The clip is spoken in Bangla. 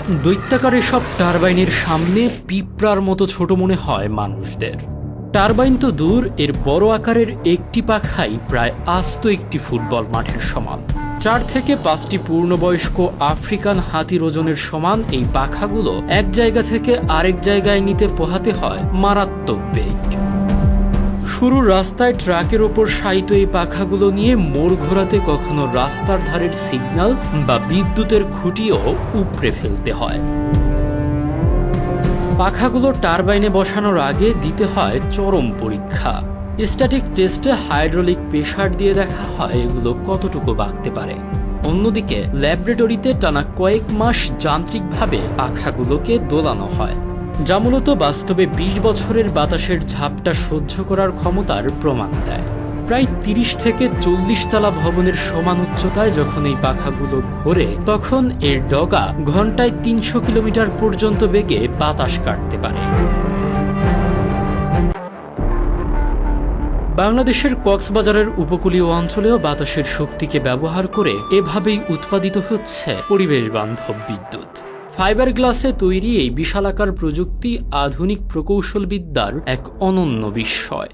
দৈত্যাকার এসব টারবাইনের সামনে পিঁপড়ার মতো ছোট মনে হয় মানুষদের। টারবাইন তো দূর, এর বড় আকারের একটি পাখাই প্রায় আস্ত একটি ফুটবল মাঠের সমান। 4 থেকে 5টি পূর্ণবয়স্ক আফ্রিকান হাতির ওজনের সমান এই পাখাগুলো এক জায়গা থেকে আরেক জায়গায় নিতে পোহাতে হয় মারাত্মক বেগ। শুরুর রাস্তায় ট্রাকের ওপর শায়িত এই পাখাগুলো নিয়ে মোড় ঘোরাতে কখনো রাস্তার ধারের সিগন্যাল বা বিদ্যুতের খুঁটিও উপড়ে ফেলতে হয়। পাখাগুলো টারবাইনে বসানোর আগে দিতে হয় চরম পরীক্ষা। স্ট্যাটিক টেস্টে হাইড্রোলিক প্রেসার দিয়ে দেখা হয় এগুলো কতটুকু বাঁকতে পারে। অন্যদিকে ল্যাবরেটরিতে টানা কয়েক মাস যান্ত্রিকভাবে পাখাগুলোকে দোলানো হয়, যা মূলত বাস্তবে 20 বছরের বাতাসের ঝাপটা সহ্য করার ক্ষমতার প্রমাণ দেয়। প্রায় 30 থেকে 40 তলা ভবনের সমান উচ্চতায় যখন এই পাখাগুলো ঘোরে, তখন এর ডগা ঘন্টায় 300 কিলোমিটার পর্যন্ত বেগে বাতাস কাটতে পারে। বাংলাদেশের কক্সবাজারের উপকূলীয় অঞ্চলেও বাতাসের শক্তিকে ব্যবহার করে এভাবেই উৎপাদিত হচ্ছে পরিবেশ বান্ধব বিদ্যুৎ। ফাইবার গ্লাসে তৈরি এই বিশালাকার প্রযুক্তি আধুনিক প্রকৌশলবিদ্যার এক অনন্য বিস্ময়।